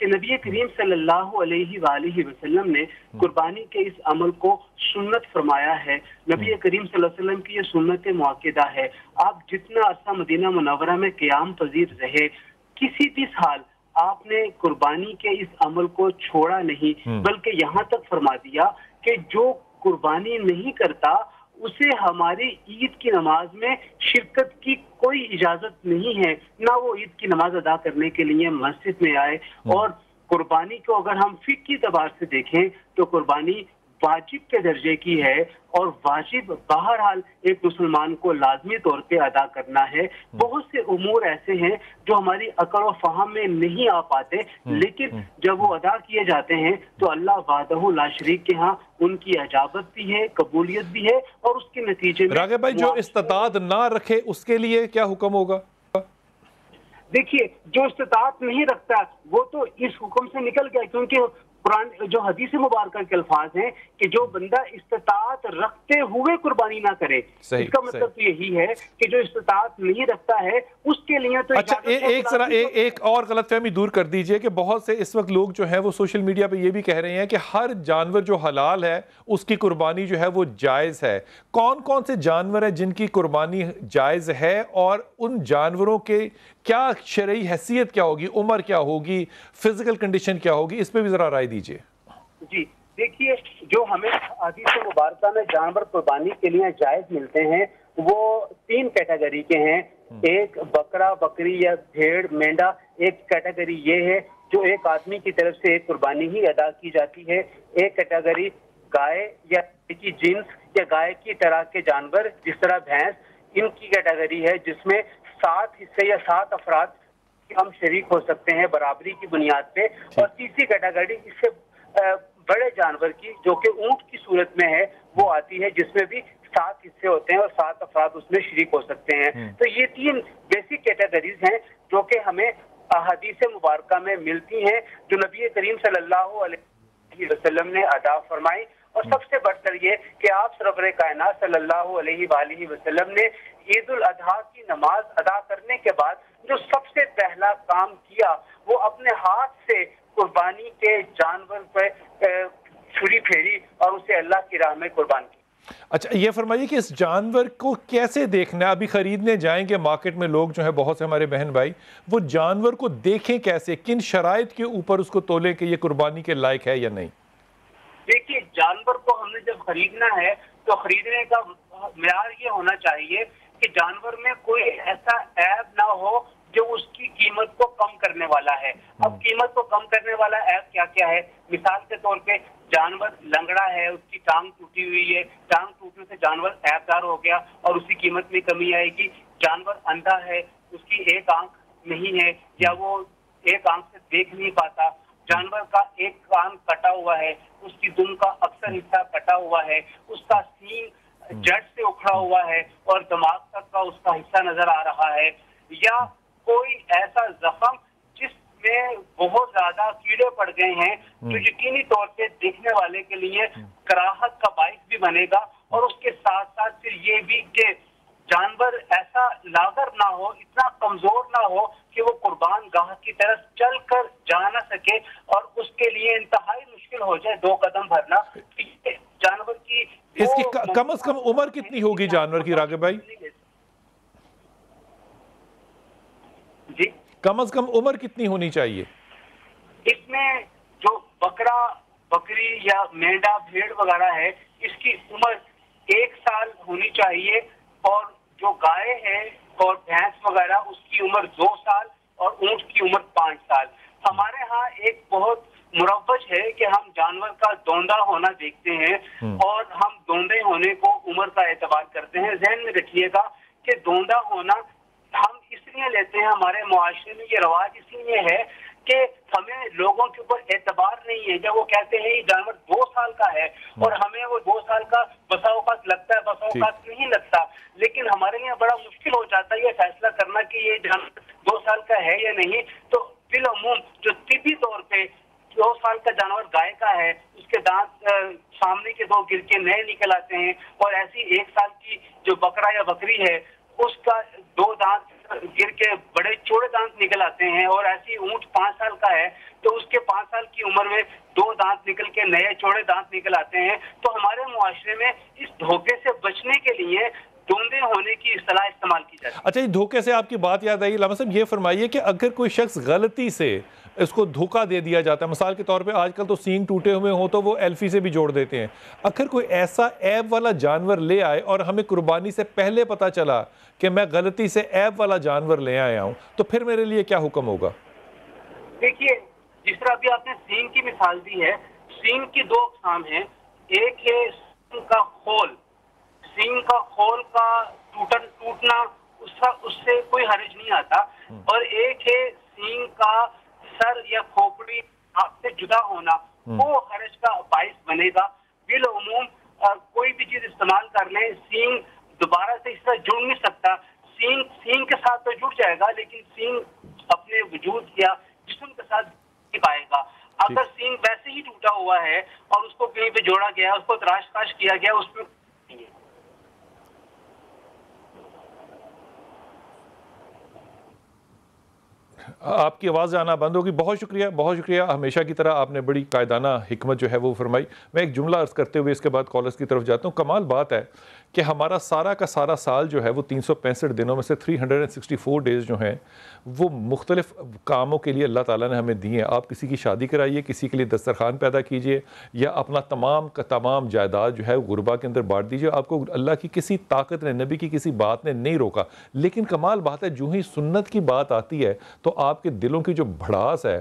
کہ نبی کریم صلی اللہ علیہ وآلہ وسلم نے قربانی کے اس عمل کو سنت فرمایا ہے. نبی کریم صلی اللہ علیہ وسلم کی یہ سنت مؤکدہ ہے. آپ جتنا عرصہ مدینہ منورہ میں قیام پذیر رہے، کسی بھی سال آپ نے قربانی کے اس عمل کو چھوڑا نہیں، بلکہ یہاں تک فرما دیا کہ جو قربانی نہیں کرتا اسے ہماری عید کی نماز میں شرکت کی کوئی اجازت نہیں ہے، نہ وہ عید کی نماز ادا کرنے کے لیے مسجد میں آئے. اور قربانی کو اگر ہم فقہی اعتبار سے دیکھیں تو قربانی واجب کے درجے کی ہے، اور واجب بہرحال ایک مسلمان کو لازمی طور پہ ادا کرنا ہے. بہت سے امور ایسے ہیں جو ہماری عقل و فہم میں نہیں آ پاتے، لیکن جب وہ ادا کیے جاتے ہیں تو اللہ وحدہ لا شریک کے ہاں ان کی اجابت بھی ہے، قبولیت بھی ہے، اور اس کے نتیجے میں راغب بھائی جو استطاعت نہ رکھے اس کے لیے کیا حکم ہوگا؟ دیکھیے، جو استطاعت نہیں رکھتا وہ تو اس حکم سے نکل گیا، کیونکہ قرآن جو حدیث مبارکہ کے الفاظ ہیں کہ جو بندہ استطاعت رکھتے ہوئے قربانی نہ کرے، اس کا مطلب تو یہی ہے کہ جو استطاعت نہیں رکھتا ہے اس کے لیے تو اچھا ایک اور غلط فہمی دور کر دیجئے کہ بہت سے اس وقت لوگ جو ہیں وہ سوشل میڈیا پہ یہ بھی کہہ رہے ہیں کہ ہر جانور جو حلال ہے اس کی قربانی جو ہے وہ جائز ہے. کون کون سے جانور ہیں جن کی قربانی جائز ہے، اور ان جانوروں کے کیا شرعی حیثیت کیا ہوگی، عمر کیا ہوگی، فزیکل کنڈیشن کیا ہوگی، اس پہ بھی ذرا رائے دیجئے. جی دیکھیے، جو ہمیں حدیث مبارکہ میں جانور قربانی کے لیے جائز ملتے ہیں وہ 3 کیٹیگری کے ہیں. ایک بکرا، بکری یا بھیڑ، مینڈا. ایک کیٹیگری یہ ہے جو ایک آدمی کی طرف سے ایک قربانی ہی ادا کی جاتی ہے. ایک کیٹیگری گائے یا کی جنس یا گائے کی طرح کے جانور جس طرح بھینس، ان کی کیٹیگری ہے جس میں 7 حصے یا 7 افراد ہم شریک ہو سکتے ہیں برابری کی بنیاد پہ. اور تیسری کیٹیگری اس سے بڑے جانور کی جو کہ اونٹ کی صورت میں ہے وہ آتی ہے، جس میں بھی 7 حصے ہوتے ہیں اور 7 افراد اس میں شریک ہو سکتے ہیں. تو یہ 3 بیسک کیٹیگریز ہیں جو کہ ہمیں احادیث مبارکہ میں ملتی ہیں، جو نبی کریم صلی اللہ علیہ وسلم نے ادا فرمائی. اور سب سے بڑھ کر یہ کہ آپ سرور کائنات صلی اللہ علیہ وآلہ وسلم نے عید الاضحیٰ کی نماز ادا کرنے کے بعد جو سب سے پہلا کام کیا وہ اپنے ہاتھ سے قربانی کے جانور پہ چھری پھیری اور اسے اللہ کی راہ میں قربان کی. اچھا یہ فرمائیے کہ اس جانور کو کیسے دیکھنا ہے؟ ابھی خریدنے جائیں گے مارکیٹ میں لوگ جو ہیں بہت سے ہمارے بہن بھائی، وہ جانور کو دیکھیں کیسے، کن شرائط کے اوپر اس کو تولیں کہ یہ قربانی کے لائق ہے یا نہیں؟ دیکھیے، جانور کو ہم نے جب خریدنا ہے تو خریدنے کا معیار یہ ہونا چاہیے کہ جانور میں کوئی ایسا عیب نہ ہو جو اس کی قیمت کو کم کرنے والا ہے. اب قیمت کو کم کرنے والا عیب کیا کیا ہے؟ مثال کے طور پہ جانور لنگڑا ہے، اس کی ٹانگ ٹوٹی ہوئی ہے، ٹانگ ٹوٹنے سے جانور عیب دار ہو گیا اور اس کی قیمت میں کمی آئے گی. جانور اندھا ہے، اس کی ایک آنکھ نہیں ہے یا وہ ایک آنکھ سے دیکھ نہیں پاتا. جانور کا ایک کان کٹا ہوا ہے، اس کی دم کا اکثر حصہ کٹا ہوا ہے، اس کا سینگ جڑ سے اکھڑا ہوا ہے اور دماغ تک کا اس کا حصہ نظر آ رہا ہے، یا کوئی ایسا زخم جس میں بہت زیادہ کیڑے پڑ گئے ہیں جو یقینی طور سے دیکھنے والے کے لیے کراہت کا باعث بھی بنے گا. اور اس کے ساتھ ساتھ پھر یہ بھی کہ جانور ایسا لاغر نہ ہو، اتنا کمزور نہ ہو کہ وہ قربان گاہ کی طرف چل کر جا نہ سکے اور اس کے لیے انتہائی مشکل ہو جائے 2 قدم بھرنا. جانور کی اس کی کم از کم عمر کتنی ہوگی جانور کی راغب بھائی؟ جی کم از کم عمر کتنی ہونی چاہیے؟ اس میں جو بکرا، بکری یا مینڈا، بھیڑ وغیرہ ہے اس کی عمر 1 سال ہونی چاہیے، اور جو گائے ہے اور بھینس وغیرہ اس کی عمر 2 سال اور اونٹ کی عمر 5 سال. ہمارے ہاں ایک بہت مروج ہے کہ ہم جانور کا دوندا ہونا دیکھتے ہیں اور ہم دوندے ہونے کو عمر کا اعتبار کرتے ہیں. ذہن میں رکھیے گا کہ دوندا ہونا ہم اس لیے لیتے ہیں، ہمارے معاشرے میں یہ رواج اس لیے ہے کہ ہمیں لوگوں کے اوپر اعتبار نہیں ہے. جب وہ کہتے ہیں یہ جانور 2 سال کا ہے اور ہمیں وہ 2 سال کا بسا اوقات لگتا ہے، بسا اوقات نہیں لگتا، لیکن ہمارے لیے بڑا مشکل ہو جاتا ہے یہ فیصلہ کرنا کہ یہ جانور 2 سال کا ہے یا نہیں. تو بالعموم جو طبی طور پہ 2 سال کا جانور گائے کا ہے، اس کے دانت سامنے کے 2 گر کے نئے نکل آتے ہیں، اور ایسی 1 سال کی جو بکرا یا بکری ہے اس کا 2 دانت گر کے بڑے چوڑے دانت نکل آتے ہیں، اور ایسی اونٹ 5 سال کا ہے تو اس کے 5 سال کی عمر میں 2 دانت نکل کے نئے چوڑے دانت نکل آتے ہیں. تو ہمارے معاشرے میں اس دھوکے سے بچنے کے لیے دوندے ہونے کی اصطلاح استعمال کی جاتی ہے. اچھا، یہ دھوکے سے آپ کی بات یاد آئی. علامہ صاحب یہ فرمائیے کہ اگر کوئی شخص غلطی سے اس کو دھوکہ دے دیا جاتا ہے، مثال کے طور پہ آج کل تو سینگ ٹوٹے ہوئے ہوں تو وہ ایلفی سے بھی جوڑ دیتے ہیں، اگر کوئی ایسا عیب والا جانور لے آئے اور ہمیں قربانی سے پہلے پتا چلا کہ میں غلطی سے عیب والا جانور لے آیا ہوں، تو پھر میرے لیے کیا حکم ہوگا؟ دیکھیے، جس طرح ابھی آپ نے سینگ کی مثال دی ہے، سینگ کی 2 اقسام ہیں. ایک ہے سینگ کا خول. سینگ کا خول کا ٹوٹنا اس سے کوئی حرج نہیں آتا. اور ایک ہے سینگ کا سر یا کھوپڑی آپ سے جدا ہونا، وہ حرج کا باعث بنے گا. بالعموم کوئی بھی چیز استعمال کر لیں، سینگ دوبارہ سے اس طرح جڑ نہیں سکتا. سینگ کے ساتھ تو جڑ جائے گا لیکن سینگ اپنے وجود یا جسم کے ساتھ نہیں پائے گا. اگر سینگ ویسے ہی ٹوٹا ہوا ہے اور اس کو کہیں پہ جوڑا گیا، اس کو تراش تراش کیا گیا، اس میں آپ کی آواز آنا بند ہوگی. بہت شکریہ، بہت شکریہ. ہمیشہ کی طرح آپ نے بڑی قائدانہ حکمت جو ہے وہ فرمائی. میں ایک جملہ عرض کرتے ہوئے اس کے بعد کالرز کی طرف جاتا ہوں. کمال بات ہے کہ ہمارا سارا کا سارا سال جو ہے وہ 365 دنوں میں سے 364 ڈیز جو ہیں وہ مختلف کاموں کے لیے اللہ تعالیٰ نے ہمیں دی ہیں. آپ کسی کی شادی کرائیے، کسی کے لیے دسترخوان پیدا کیجئے، یا اپنا تمام کا تمام جائیداد جو ہے غربا کے اندر بانٹ دیجئے. آپ کو اللہ کی کسی طاقت نے، نبی کی کسی بات نے نہیں روکا. لیکن کمال بات ہے، جو ہی سنت کی بات آتی ہے تو آپ کے دلوں کی جو بھڑاس ہے،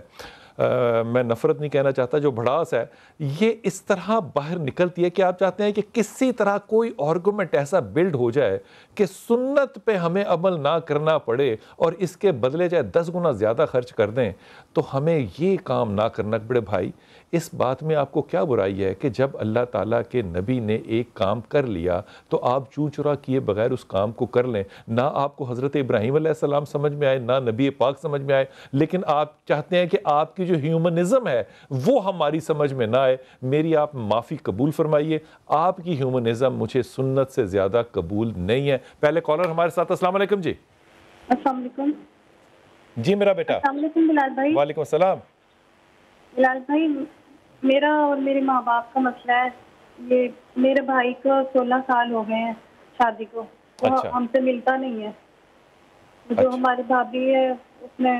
میں نفرت نہیں کہنا چاہتا، جو بھڑاس ہے یہ اس طرح باہر نکلتی ہے کہ آپ چاہتے ہیں کہ کسی طرح کوئی آرگومنٹ ایسا بلڈ ہو جائے کہ سنت پہ ہمیں عمل نہ کرنا پڑے اور اس کے بدلے چاہے 10 گنا زیادہ خرچ کر دیں تو ہمیں یہ کام نہ کرنا پڑے. بھائی، اس بات میں آپ کو کیا برائی ہے کہ جب اللہ تعالیٰ کے نبی نے ایک کام کر لیا تو آپ چوں چرا کیے بغیر اس کام کو کر لیں؟ نہ آپ کو حضرت ابراہیم علیہ السلام سمجھ میں آئے، نہ نبی پاک سمجھ میں آئے، لیکن آپ چاہتے ہیں کہ آپ کی جو ہیومنزم ہے وہ ہماری سمجھ میں نہ آئے. میری آپ معافی قبول فرمائیے، آپ کی ہیومنزم مجھے سنت سے زیادہ قبول نہیں ہے. پہلے کالر ہمارے ساتھ. السلام علیکم جی. السلام علیکم جی میرا بیٹا. السلام علیکم بلال بھائی. وعلیکم السلام. بلال بھائی، میرا اور میرے ماں باپ کا مسئلہ ہے. یہ میرے بھائی کو 16 سال ہو گئے ہیں شادی کو، وہ ہم سے ملتا نہیں ہے. جو ہماری بھابھی ہے اس نے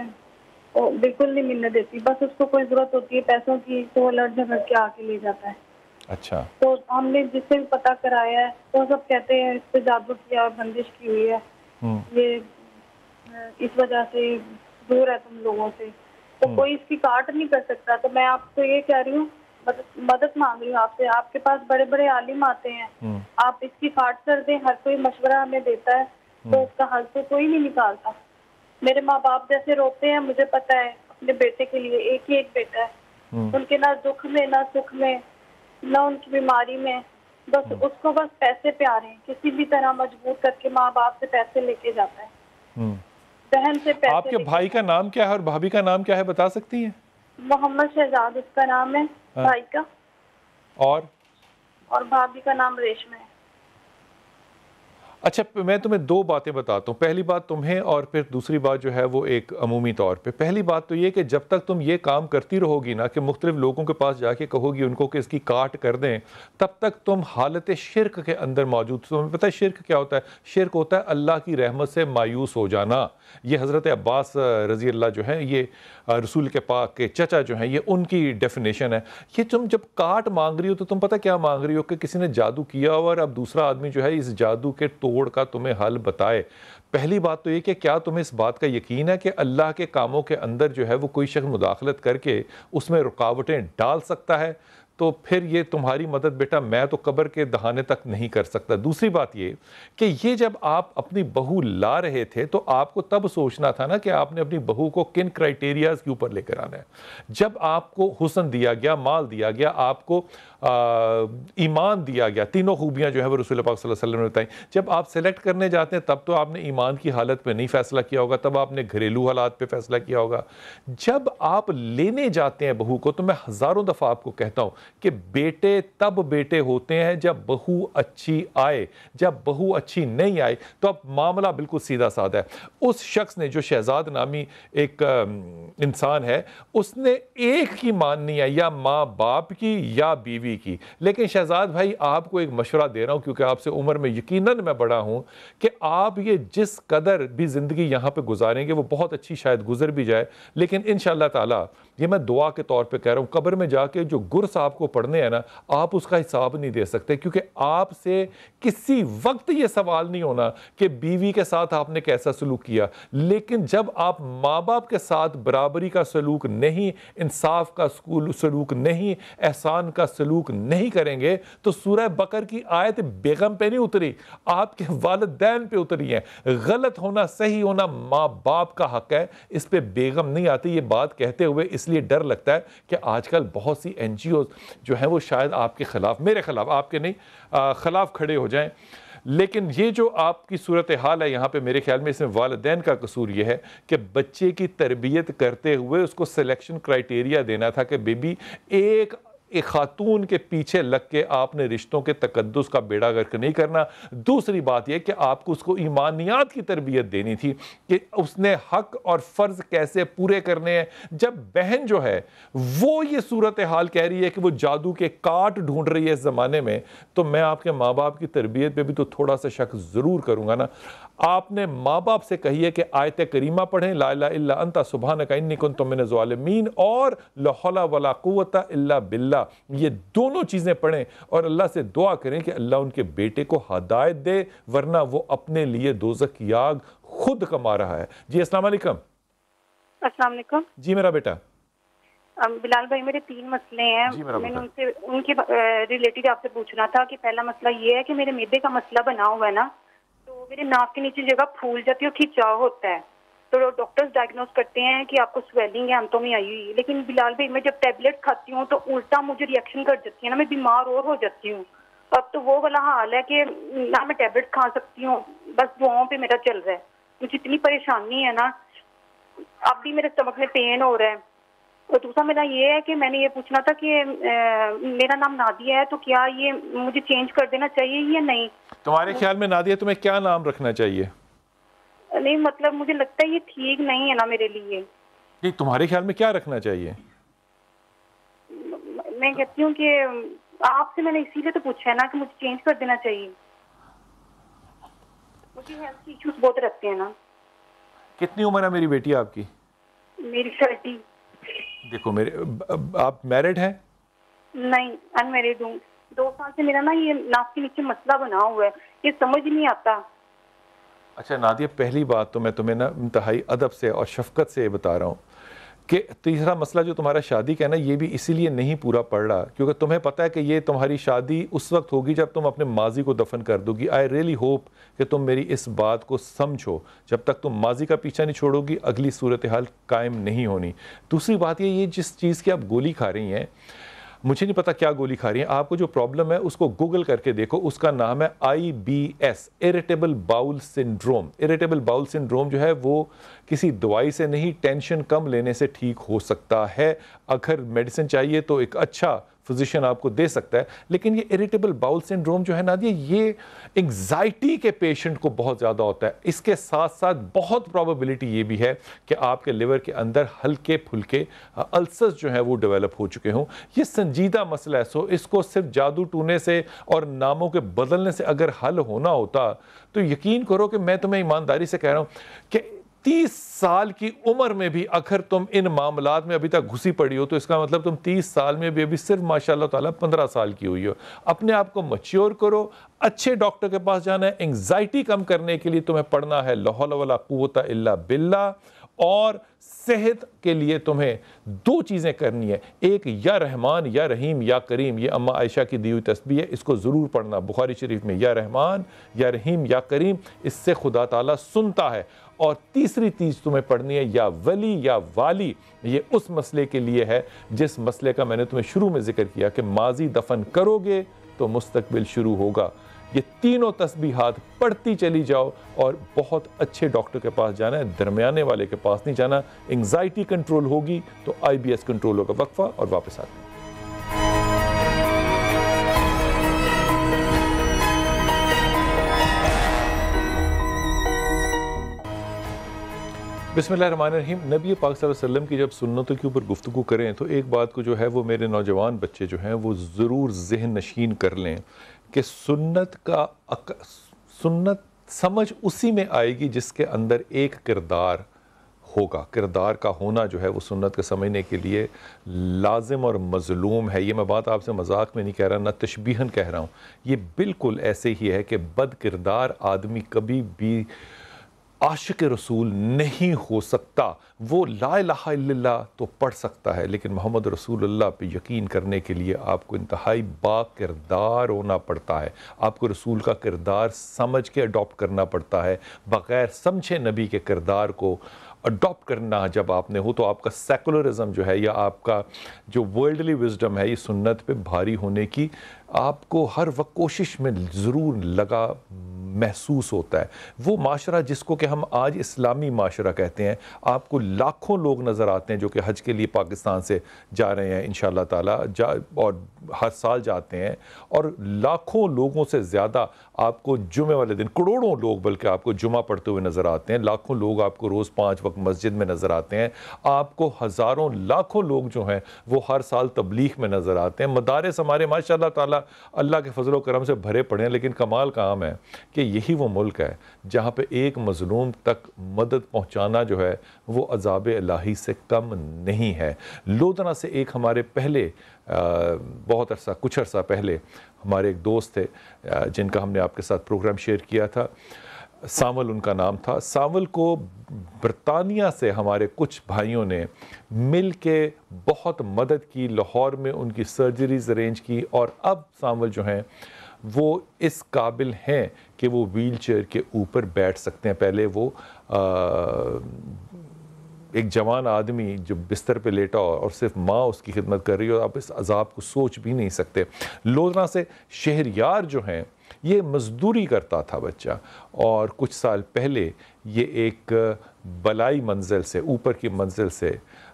بالکل نہیں ملنے دیتی. بس اس کو کوئی ضرورت ہوتی ہے پیسوں کی تو وہ لڑ جھگڑ کے آ کے لے جاتا ہے. اچھا. تو ہم نے جس سے بھی پتہ کرایا ہے تو سب کہتے ہیں اس پہ جادو کیا اور بندش کی ہوئی ہے، یہ اس وجہ سے دور ہے تم لوگوں سے. تو کوئی اس کی کاٹ نہیں کر سکتا. تو میں آپ کو یہ کہہ رہی ہوں، مدد مانگ رہی ہوں آپ سے. آپ کے پاس بڑے بڑے عالم آتے ہیں، آپ اس کی کاٹ کر دیں. ہر کوئی مشورہ ہمیں دیتا ہے تو اس کا حل تو کوئی نہیں نکالتا. میرے ماں باپ جیسے روتے ہیں، مجھے پتا ہے اپنے بیٹے کے لیے، ایک ہی ایک بیٹا ہے، ان کے نہ دکھ میں نہ سکھ میں نہ ان کی بیماری میں، بس اس کو بس پیسے پیارے ہیں. کسی بھی طرح مجبور کر کے ماں باپ سے پیسے لے کے جاتا ہے. بہن سے پیسے. آپ کے بھائی کا نام کیا ہے اور بھابھی کا نام کیا ہے بتا سکتی ہیں؟ محمد شہزاد اس کا نام ہے بھائی کا، اور بھابھی کا نام ریشم ہے. اچھا، میں تمہیں 2 باتیں بتاتا ہوں. پہلی بات تمہیں اور پھر دوسری بات جو ہے وہ ایک عمومی طور پہ. پہلی بات تو یہ کہ جب تک تم یہ کام کرتی رہو گی نا کہ مختلف لوگوں کے پاس جا کے کہو گی ان کو کہ اس کی کاٹ کر دیں، تب تک تم حالت شرک کے اندر موجود. تمہیں پتہ ہے شرک کیا ہوتا ہے؟ شرک ہوتا ہے اللہ کی رحمت سے مایوس ہو جانا. یہ حضرت عباس رضی اللہ جو ہیں، یہ رسول کے پاک کے چچا جو ہیں، یہ ان کی ڈیفینیشن ہے. یہ تم جب کاٹ مانگ رہی ہو تو تم پتہ کیا مانگ رہی ہو کہ کسی نے جادو کیا ہوا اور اب دوسرا آدمی جو ہے اس جادو کے توڑ کا تمہیں حل بتائے. پہلی بات تو یہ کہ کیا تمہیں اس بات کا یقین ہے کہ اللہ کے کاموں کے اندر جو ہے وہ کوئی شخص مداخلت کر کے اس میں رکاوٹیں ڈال سکتا ہے؟ تو پھر یہ تمہاری مدد بیٹا میں تو قبر کے دہانے تک نہیں کر سکتا. دوسری بات یہ کہ یہ جب آپ اپنی بہو لا رہے تھے تو آپ کو تب سوچنا تھا نا کہ آپ نے اپنی بہو کو کن کرائٹیریاز کے اوپر لے کر آنا ہے. جب آپ کو حسن دیا گیا، مال دیا گیا، آپ کو ایمان دیا گیا، تینوں خوبیاں جو ہے وہ رسول پاک صلی اللہ علیہ وسلم نے بتائیں. جب آپ سلیکٹ کرنے جاتے ہیں تب تو آپ نے ایمان کی حالت پہ نہیں فیصلہ کیا ہوگا، تب آپ نے گھریلو حالات پہ فیصلہ کیا ہوگا. جب آپ لینے جاتے ہیں بہو کو، تو میں ہزاروں دفعہ آپ کو کہتا ہوں کہ بیٹے تب بیٹے ہوتے ہیں جب بہو اچھی آئے. جب بہو اچھی نہیں آئے تو اب معاملہ بالکل سیدھا سادہ ہے. اس شخص نے جو شہزاد نامی ایک انسان ہے، اس نے ایک کی ماننی ہے، یا ماں باپ کی یا بیوی کی. لیکن شہزاد بھائی آپ کو ایک مشورہ دے رہا ہوں، کیونکہ آپ سے عمر میں یقیناً میں بڑا ہوں، کہ آپ یہ جس قدر بھی زندگی یہاں پہ گزاریں گے وہ بہت اچھی شاید گزر بھی جائے، لیکن انشاءاللہ تعالی یہ میں دعا کے طور پہ کہہ رہا ہوں، قبر میں جا کے جو گرس آپ کو پڑھنے ہیں نا، آپ اس کا حساب نہیں دے سکتے، کیونکہ آپ سے کسی وقت یہ سوال نہیں ہونا کہ بیوی کے ساتھ آپ نے کیسا سلوک کیا. لیکن جب آپ ماں باپ کے ساتھ برابری کا سلوک نہیں، انصاف کا سلوک نہیں، احسان کا سلوک نہیں کریں گے، تو سورہ بقر کی آیت بیگم پہ نہیں اتری، آپ کے والدین پہ اتری ہیں. غلط ہونا صحیح ہونا ماں باپ کا حق ہے، اس پہ بیگم نہیں آتی. یہ بات کہتے ہوئے اس لیے ڈر لگتا ہے کہ آج کل بہت سی این جی اوز جو ہیں وہ شاید آپ کے خلاف، میرے خلاف، آپ کے نہیں، خلاف کھڑے ہو جائیں. لیکن یہ جو آپ کی صورتحال ہے یہاں پہ، میرے خیال میں اس میں والدین کا قصور یہ ہے کہ بچے کی تربیت کرتے ہوئے اس کو سلیکشن کرائٹیریا دینا تھا کہ بیبی ایک خاتون کے پیچھے لگ کے آپ نے رشتوں کے تقدس کا بیڑا غرق نہیں کرنا. دوسری بات یہ کہ آپ کو اس کو ایمانیات کی تربیت دینی تھی کہ اس نے حق اور فرض کیسے پورے کرنے ہیں. جب بہن جو ہے وہ یہ صورتحال کہہ رہی ہے کہ وہ جادو کے کاٹ ڈھونڈ رہی ہے اس زمانے میں، تو میں آپ کے ماں باپ کی تربیت پہ بھی تو تھوڑا سا شک ضرور کروں گا نا. آپ نے ماں باپ سے کہیے کہ آیت کریمہ پڑھیں، لا الہ الا انت سبحانک انی کنت من الظالمین، اور لا حول ولا قوت الا باللہ. یہ دونوں چیزیں پڑھیں اور اللہ سے دعا کریں کہ اللہ ان کے بیٹے کو ہدایت دے، ورنہ وہ اپنے لیے دوزخ کی آگ خود کما رہا ہے. جی السلام علیکم. السلام علیکم. جی میرا بیٹا. بلال بھائی میرے 3 مسئلے ہیں. میں نے ان کے ریلیٹڈ آپ سے پوچھنا تھا کہ پہلا مسئلہ یہ ہے کہ میرے معدے کا مسئلہ بنا ہوا ہے نا، تو میرے ناک کے نیچے جگہ پھول جاتی ہے اور کھچاؤ ہوتا ہے. تو ڈاکٹرز ڈائگنوز کرتے ہیں کہ آپ کو سویلنگ ہے آنتوں میں آئی ہوئی. لیکن بلال بھائی میں جب ٹیبلٹ کھاتی ہوں تو الٹا مجھے ریئیکشن کر جاتی ہے نا، میں بیمار اور ہو جاتی ہوں. اب تو وہ والا حال ہے کہ نہ میں ٹیبلٹ کھا سکتی ہوں، بس دعاؤں پہ میرا چل رہا ہے. مجھے اتنی پریشانی ہے نا، اب بھی میرے اسٹمک میں پین ہو رہا ہے. اور دوسرا میرا یہ ہے کہ میں نے یہ پوچھنا تھا کہ میرا نام نادیہ ہے، تو کیا یہ مجھے چینج کر دینا چاہیے یا نہیں؟ تمہارے خیال میں نادیہ تمہیں کیا نام رکھنا چاہیے؟ نہیں مطلب مجھے لگتا ہے یہ ٹھیک نہیں ہے نا میرے لیے. نہیں تمہارے خیال میں کیا رکھنا چاہیے؟ میں کہتی ہوں کہ آپ سے میں نے اسی لیے تو پوچھا ہے نا کہ مجھے چینج کر دینا چاہیے. مجھے ہیلتھ ایشوز بہت رکھتے ہیں نا. کتنی عمر ہے میری بیٹی آپ کی؟ میری 30. دیکھو آپ میرڈ ہیں؟ نہیں ان میرڈ ہوں. 2 سال سے میرا نا یہ ناک کے نیچے مسئلہ بنا ہوا ہے، یہ سمجھ نہیں آتا. اچھا نادیہ، پہلی بات تو میں تمہیں نا انتہائی ادب سے اور شفقت سے بتا رہا ہوں کہ تیسرا مسئلہ جو تمہارا شادی کا ہے نا، یہ بھی اسی لیے نہیں پورا پڑ رہا کیونکہ تمہیں پتہ ہے کہ یہ تمہاری شادی اس وقت ہوگی جب تم اپنے ماضی کو دفن کر دو گی. آئی ریئلی ہوپ کہ تم میری اس بات کو سمجھو. جب تک تم ماضی کا پیچھا نہیں چھوڑو گی اگلی صورتحال قائم نہیں ہونی. دوسری بات یہ جس چیز کی آپ گولی کھا رہی ہیں، مجھے نہیں پتا کیا گولی کھا رہی ہیں. آپ کو جو پرابلم ہے اس کو گوگل کر کے دیکھو. اس کا نام ہے IBS، irritable bowel syndrome. Irritable bowel syndrome جو ہے وہ کسی دوائی سے نہیں، ٹینشن کم لینے سے ٹھیک ہو سکتا ہے. اگر میڈیسن چاہیے تو ایک اچھا فزیشین آپ کو دے سکتا ہے. لیکن یہ اریٹیبل باؤل سنڈروم جو ہے نادیہ، یہ انگزائٹی کے پیشنٹ کو بہت زیادہ ہوتا ہے. اس کے ساتھ ساتھ بہت پروبیبلٹی یہ بھی ہے کہ آپ کے لیور کے اندر ہلکے پھلکے السرز جو ہیں وہ ڈیولپ ہو چکے ہوں. یہ سنجیدہ مسئلہ ہے. سو اس کو صرف جادو ٹونے سے اور ناموں کے بدلنے سے اگر حل ہونا ہوتا تو یقین کرو کہ میں تمہیں ایمانداری سے کہہ رہا ہوں کہ 30 سال کی عمر میں بھی اگر تم ان معاملات میں ابھی تک گھسی پڑی ہو تو اس کا مطلب تم 30 سال میں بھی ابھی صرف ماشاءاللہ تعالیٰ 15 سال کی ہوئی ہو. اپنے آپ کو میچور کرو. اچھے ڈاکٹر کے پاس جانا ہے. انگزائٹی کم کرنے کے لیے تمہیں پڑھنا ہے لا حول ولا قوت الا باللہ. اور صحت کے لیے تمہیں 2 چیزیں کرنی ہے. ایک یا رحمان یا رحیم یا کریم، یہ اماں عائشہ کی دی ہوئی تسبیح ہے، اس کو ضرور پڑھنا. بخاری شریف میں یا رحمان یا رحیم یا کریم، اس سے خدا تعالیٰ سنتا ہے. اور تیسری چیز تمہیں پڑھنی ہے یا ولی یا والی. یہ اس مسئلے کے لیے ہے جس مسئلے کا میں نے تمہیں شروع میں ذکر کیا کہ ماضی دفن کرو گے تو مستقبل شروع ہوگا. یہ تینوں تسبیحات پڑھتی چلی جاؤ اور بہت اچھے ڈاکٹر کے پاس جانا ہے, درمیانے والے کے پاس نہیں جانا. انگزائٹی کنٹرول ہوگی تو IBS کنٹرول ہوگا. وقفہ اور واپس آتے ہیں. بسم اللہ الرحمن الرحیم. نبی پاک صلی اللہ علیہ وسلم کی جب سنتوں کے اوپر گفتگو کریں تو ایک بات کو جو ہے وہ میرے نوجوان بچے جو ہیں وہ ضرور ذہن نشین کر لیں کہ سنت سمجھ اسی میں آئے گی جس کے اندر ایک کردار ہوگا. کردار کا ہونا جو ہے وہ سنت کے سمجھنے کے لیے لازم اور مظلوم ہے. یہ میں بات آپ سے مذاق میں نہیں کہہ رہا, نہ تشبیہاً کہہ رہا ہوں. یہ بالکل ایسے ہی ہے کہ بد کردار آدمی کبھی بھی عاشق رسول نہیں ہو سکتا. وہ لا الہ الا اللہ تو پڑھ سکتا ہے لیکن محمد رسول اللہ پہ یقین کرنے کے لیے آپ کو انتہائی با کردار ہونا پڑتا ہے. آپ کو رسول کا کردار سمجھ کے اڈاپٹ کرنا پڑتا ہے. بغیر سمجھے نبی کے کردار کو اڈاپٹ کرنا جب آپ نے ہو تو آپ کا سیکولرزم جو ہے یا آپ کا جو ورلڈلی وزڈم ہے یہ سنت پہ بھاری ہونے کی آپ کو ہر وقت کوشش میں ضرور لگا محسوس ہوتا ہے. وہ معاشرہ جس کو کہ ہم آج اسلامی معاشرہ کہتے ہیں, آپ کو لاکھوں لوگ نظر آتے ہیں جو کہ حج کے لیے پاکستان سے جا رہے ہیں انشاءاللہ تعالی اور ہر سال جاتے ہیں, اور لاکھوں لوگوں سے زیادہ آپ کو جمعے والے دن کروڑوں لوگ بلکہ آپ کو جمعہ پڑھتے ہوئے نظر آتے ہیں. لاکھوں لوگ آپ کو روز 5 وقت مسجد میں نظر آتے ہیں. آپ کو ہزاروں لاکھوں لوگ جو ہیں وہ ہر سال تبلیغ میں نظر آتے ہیں. مدارس ہمارے ماشاءاللہ تعالی اللہ کے فضل و کرم سے بھرے پڑے ہیں, لیکن کمال کام ہے کہ یہی وہ ملک ہے جہاں پہ ایک مظلوم تک مدد پہنچانا جو ہے وہ عذاب الہی سے کم نہیں ہے. لودھنا سے ایک ہمارے پہلے بہت عرصہ کچھ عرصہ پہلے ہمارے ایک دوست تھے جن کا ہم نے آپ کے ساتھ پروگرام شیئر کیا تھا, سانول ان کا نام تھا. سانول کو برطانیہ سے ہمارے کچھ بھائیوں نے مل کے بہت مدد کی, لاہور میں ان کی سرجریز ارینج کی, اور اب سانول جو ہیں وہ اس قابل ہیں کہ وہ ویل چیئر کے اوپر بیٹھ سکتے ہیں. پہلے وہ ایک جوان آدمی جو بستر پہ لیٹا اور صرف ماں اس کی خدمت کر رہی ہو, آپ اس عذاب کو سوچ بھی نہیں سکتے. لودھنا سے شہریار جو ہیں یہ مزدوری کرتا تھا بچہ, اور کچھ سال پہلے یہ ایک بلائی منزل سے, اوپر کی منزل سے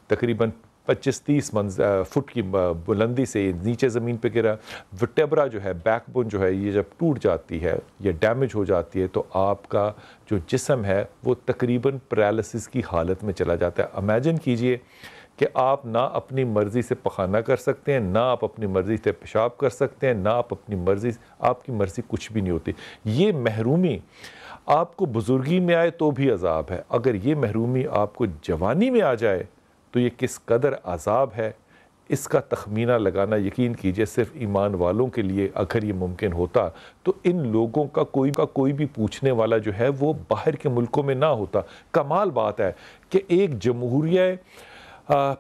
تقریباً 25-30 فٹ کی بلندی سے نیچے زمین پہ گرا. وٹیبرا جو ہے, بیک بون جو ہے, یہ جب ٹوٹ جاتی ہے یا ڈیمیج ہو جاتی ہے تو آپ کا جو جسم ہے وہ تقریباً پیرالسس کی حالت میں چلا جاتا ہے. امیجن کیجئے کہ آپ نہ اپنی مرضی سے پخانہ کر سکتے ہیں, نہ آپ اپنی مرضی سے پیشاب کر سکتے ہیں, نہ آپ اپنی مرضی, آپ کی مرضی کچھ بھی نہیں ہوتی. یہ محرومی آپ کو بزرگی میں آئے تو بھی عذاب ہے, اگر یہ محرومی آپ کو جوانی میں آ جائے تو یہ کس قدر عذاب ہے اس کا تخمینہ لگانا یقین کیجئے صرف ایمان والوں کے لیے اگر یہ ممکن ہوتا تو ان لوگوں کا کوئی بھی پوچھنے والا جو ہے وہ باہر کے ملکوں میں نہ ہوتا. کمال بات ہے کہ ایک جمہوریہ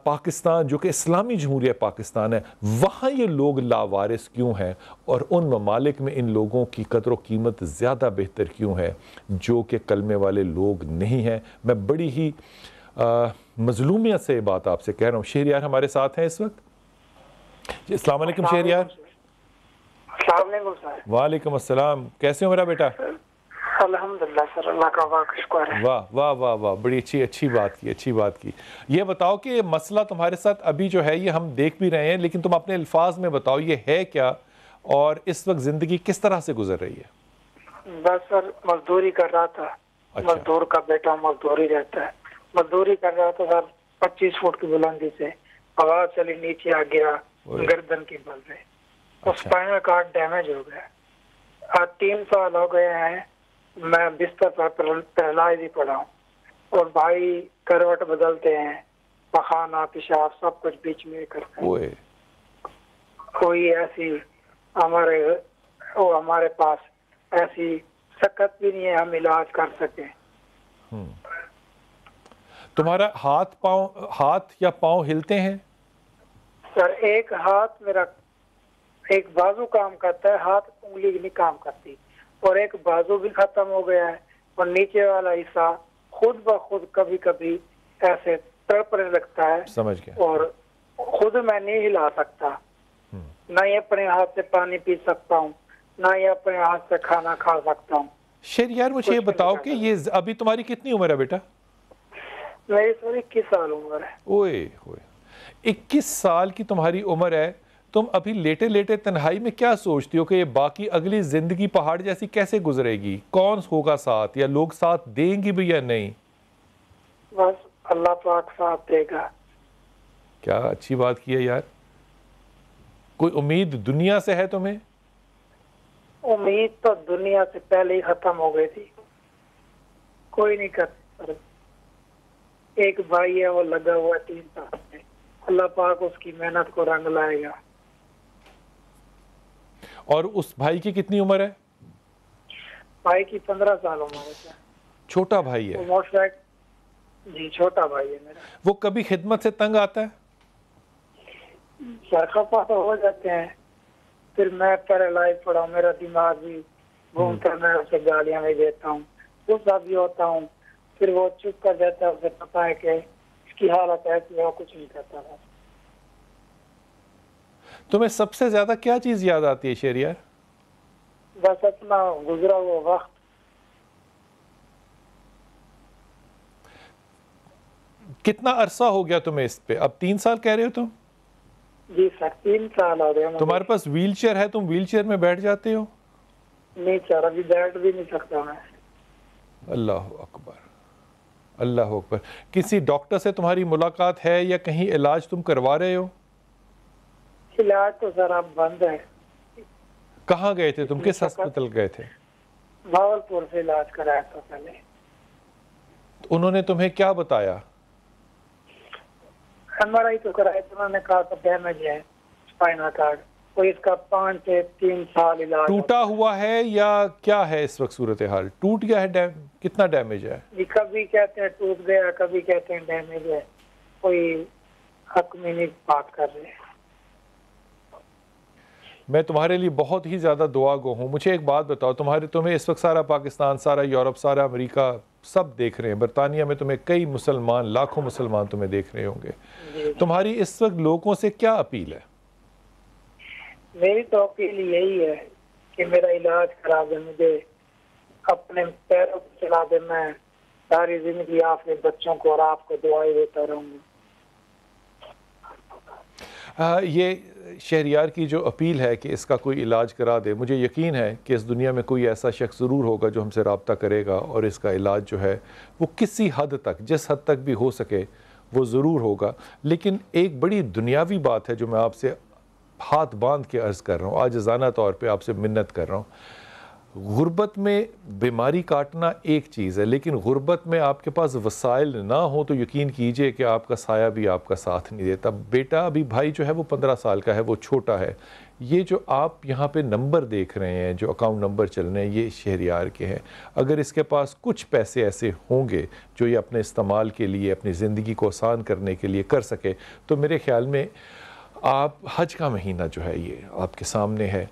پاکستان جو کہ اسلامی جمہوریہ پاکستان ہے, وہاں یہ لوگ لاوارث کیوں ہیں, اور ان ممالک میں ان لوگوں کی قدر و قیمت زیادہ بہتر کیوں ہے جو کہ کلمے والے لوگ نہیں ہیں. میں بڑی ہی مظلومیت سے بات آپ سے کہہ رہا ہوں. شہریار ہمارے ساتھ ہیں اس وقت. جی السلام علیکم شہریار. السلام علیکم سر. وعلیکم السلام. کیسے ہو میرا بیٹا؟ الحمدللہ سر, اللہ کا بہت شکر ہے. واہ واہ واہ واہ, بڑی اچھی بات کی. یہ بتاؤ کہ مسئلہ تمہارے ساتھ ابھی جو ہے یہ ہم دیکھ بھی رہے ہیں, لیکن تم اپنے الفاظ میں بتاؤ یہ ہے کیا اور اس وقت زندگی کس طرح سے گزر رہی ہے؟ بس سر مزدوری کر رہا تھا. مزدور کا بیٹا مزدوری رہتا ہے. مزدوری کر رہا تھا سر 25 فٹ کی بلندی سے, آواز چلی, نیچے آ گرا گردن کی بل سے, اسپائنل کارڈ ڈیمیج ہو گیا. آج 3 سال ہو گئے ہیں میں بستر پر پیرالائز ہی پڑا ہوں, اور بھائی کروٹ بدلتے ہیں, پخانہ پیشاب سب کچھ بیچ میں کرتے ہیں. کوئی ایسی ہمارے پاس ایسی سکت بھی نہیں ہے ہم علاج کر سکیں. تمہارا ہاتھ یا پاؤں ہلتے ہیں؟ سر ایک ہاتھ میرا, ایک بازو کام کرتا ہے, ہاتھ انگلی نہیں کام کرتی, اور ایک بازو بھی ختم ہو گیا ہے, اور نیچے والا حصہ خود بخود کبھی کبھی ایسے تڑپنے لگتا ہے سمجھ گیا. اور خود میں نہیں ہلا سکتا، نہ ہی اپنے ہاتھ سے پانی پی سکتا ہوں، نہ ہی اپنے ہاتھ سے کھانا کھا سکتا ہوں. شہریار مجھے یہ بتاؤ کہ یہ ابھی تمہاری کتنی عمر ہے بیٹا؟ میری 21 سال عمر ہے. اوئے ہوئے 21 سال کی تمہاری عمر ہے. تم ابھی لیٹے لیٹے تنہائی میں کیا سوچتی ہو کہ یہ باقی اگلی زندگی پہاڑ جیسی کیسے گزرے گی؟ کون ہوگا ساتھ، یا لوگ ساتھ دیں گی بھی یا نہیں؟ بس اللہ پاک ساتھ دے گا. کیا اچھی بات کی ہے یار. کوئی امید دنیا سے ہے تمہیں؟ امید تو دنیا سے پہلے ہی ختم ہو گئی تھی، کوئی نہیں کر سکتا. ایک بھائی ہے وہ لگا ہوا 3 سال سے، اللہ پاک اس کی محنت کو رنگ لائے گا. اور اس بھائی کی کتنی عمر ہے؟ بھائی کی 15 سال عمر ہے. چھوٹا بھائی ہے؟ جی چھوٹا بھائی ہے میرا. وہ کبھی خدمت سے تنگ آتا ہے؟ سرخپا تو ہو جاتے ہیں، پھر میں پیرالائز پڑا ہوں، میرا دماغ بھی گھومتا ہے، میں اسے گالیاں بھی دیتا ہوں، غصہ بھی ہوتا ہوں، پھر وہ چپ کر جاتا ہے، اسے پتا ہے کہ اس کی حالت ایسی ہے، وہ کچھ نہیں کرتا ہے. تمہیں سب سے زیادہ کیا چیز یاد آتی ہے شہریار؟ بس اپنا گزرا ہوا وقت. کتنا عرصہ ہو گیا تمہیں اس پہ؟ اب 3 سال کہہ رہے ہو تم؟ جی سر 3 سال ہو گئے. تمہارے پاس ویل چیئر ہے؟ تم ویل چیئر میں بیٹھ جاتے ہو؟ نہیں سر ابھی بیٹھ بھی نہیں سکتا میں. اللہ اکبر، اللہ اکبر. کسی ڈاکٹر سے تمہاری ملاقات ہے یا کہیں علاج تم کروا رہے ہو؟ علاج تو سر اب بند ہے. کہاں گئے تھے تم؟ کس ہسپتال گئے تھے؟ بھاولپور سے علاج کرایا تھا پہلے. انہوں نے تمہیں کیا بتایا؟ MRI تو کرایا تھا، انہوں نے کہا تو ڈیمیج ہے اسپائنل کارڈ، کوئی اس کا 5 سے 3 سال علاج. ٹوٹا ہوا ہے یا کیا ہے اس وقت صورتحال؟ ٹوٹ گیا ہے؟ کتنا ڈیمیج ہے؟ جی کبھی کہتے ہیں ٹوٹ گیا، کبھی کہتے ہیں ڈیمیج ہے، کوئی حق میں نہیں بات کر رہے. میں تمہارے لیے بہت ہی زیادہ دعا گو ہوں. مجھے ایک بات بتاؤ، تمہیں اس وقت سارا پاکستان، سارا یورپ، سارا امریکہ سب دیکھ رہے ہیں. برطانیہ میں تمہیں کئی مسلمان، لاکھوں مسلمان تمہیں دیکھ رہے ہوں گے. تمہاری اس وقت لوگوں سے کیا اپیل ہے؟ میری تو اپیل یہی ہے کہ میرا علاج کرا دے، مجھے اپنے پیروں پہ چلا دے، میں ساری زندگی آپ کے بچوں کو اور آپ کو دعائیں دیتا رہوں گا. یہ شہریار کی جو اپیل ہے کہ اس کا کوئی علاج کرا دے، مجھے یقین ہے کہ اس دنیا میں کوئی ایسا شخص ضرور ہوگا جو ہم سے رابطہ کرے گا اور اس کا علاج جو ہے وہ کسی حد تک، جس حد تک بھی ہو سکے وہ ضرور ہوگا. لیکن ایک بڑی دنیاوی بات ہے جو میں آپ سے ہاتھ باندھ کے عرض کر رہا ہوں، عاجزانہ طور پہ آپ سے منت کر رہا ہوں. غربت میں بیماری کاٹنا ایک چیز ہے، لیکن غربت میں آپ کے پاس وسائل نہ ہو تو یقین کیجئے کہ آپ کا سایہ بھی آپ کا ساتھ نہیں دیتا. بیٹا ابھی بھائی جو ہے وہ 15 سال کا ہے، وہ چھوٹا ہے. یہ جو آپ یہاں پہ نمبر دیکھ رہے ہیں، جو اکاؤنٹ نمبر چل رہے ہیں، یہ شہریار کے ہیں. اگر اس کے پاس کچھ پیسے ایسے ہوں گے جو یہ اپنے استعمال کے لیے، اپنی زندگی کو آسان کرنے کے لیے کر سکے، تو میرے خیال میں آپ حج کا مہینہ جو ہے یہ آپ کے سامنے ہے،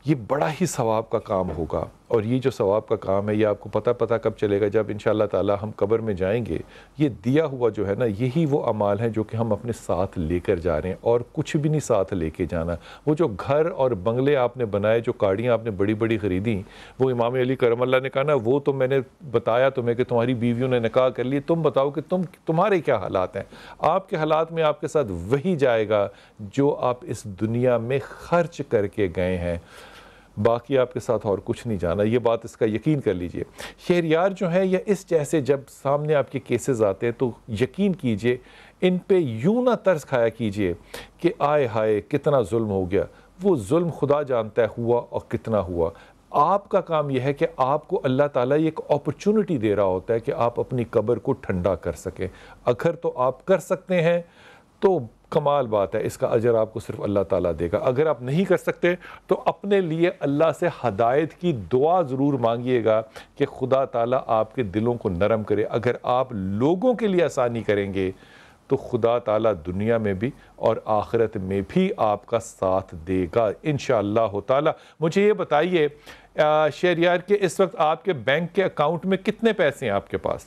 یہ بڑا ہی ثواب کا کام ہوگا. اور یہ جو ثواب کا کام ہے یہ آپ کو پتہ کب چلے گا؟ جب انشاءاللہ تعالی ہم قبر میں جائیں گے. یہ دیا ہوا جو ہے نا، یہی وہ اعمال ہیں جو کہ ہم اپنے ساتھ لے کر جا رہے ہیں، اور کچھ بھی نہیں ساتھ لے کے جانا. وہ جو گھر اور بنگلے آپ نے بنائے، جو گاڑیاں آپ نے بڑی بڑی خریدیں، وہ امام علی کرم اللہ نے کہا نا، وہ تو میں نے بتایا تمہیں کہ تمہاری بیویوں نے نکاح کر لی. تم بتاؤ کہ تمہارے کیا حالات ہیں؟ آپ کے حالات میں آپ کے ساتھ وہی جائے گا جو آپ اس دنیا میں خرچ کر کے گئے ہیں. باقی آپ کے ساتھ اور کچھ نہیں جانا. یہ بات اس کا یقین کر لیجئے. شہریار جو ہے یا اس جیسے جب سامنے آپ کے کیسز آتے ہیں تو یقین کیجئے ان پہ یوں نہ ترس کھایا کیجئے کہ آئے ہائے کتنا ظلم ہو گیا. وہ ظلم خدا جانتا ہے ہوا اور کتنا ہوا. آپ کا کام یہ ہے کہ آپ کو اللہ تعالیٰ ایک اپرچونٹی دے رہا ہوتا ہے کہ آپ اپنی قبر کو ٹھنڈا کر سکیں. اگر تو آپ کر سکتے ہیں تو کمال بات ہے، اس کا اجر آپ کو صرف اللہ تعالیٰ دے گا. اگر آپ نہیں کر سکتے تو اپنے لیے اللہ سے ہدایت کی دعا ضرور مانگیے گا کہ خدا تعالیٰ آپ کے دلوں کو نرم کرے. اگر آپ لوگوں کے لیے آسانی کریں گے تو خدا تعالیٰ دنیا میں بھی اور آخرت میں بھی آپ کا ساتھ دے گا انشاءاللہ تعالیٰ. مجھے یہ بتائیے شہریار کہ اس وقت آپ کے بینک کے اکاؤنٹ میں کتنے پیسے ہیں آپ کے پاس؟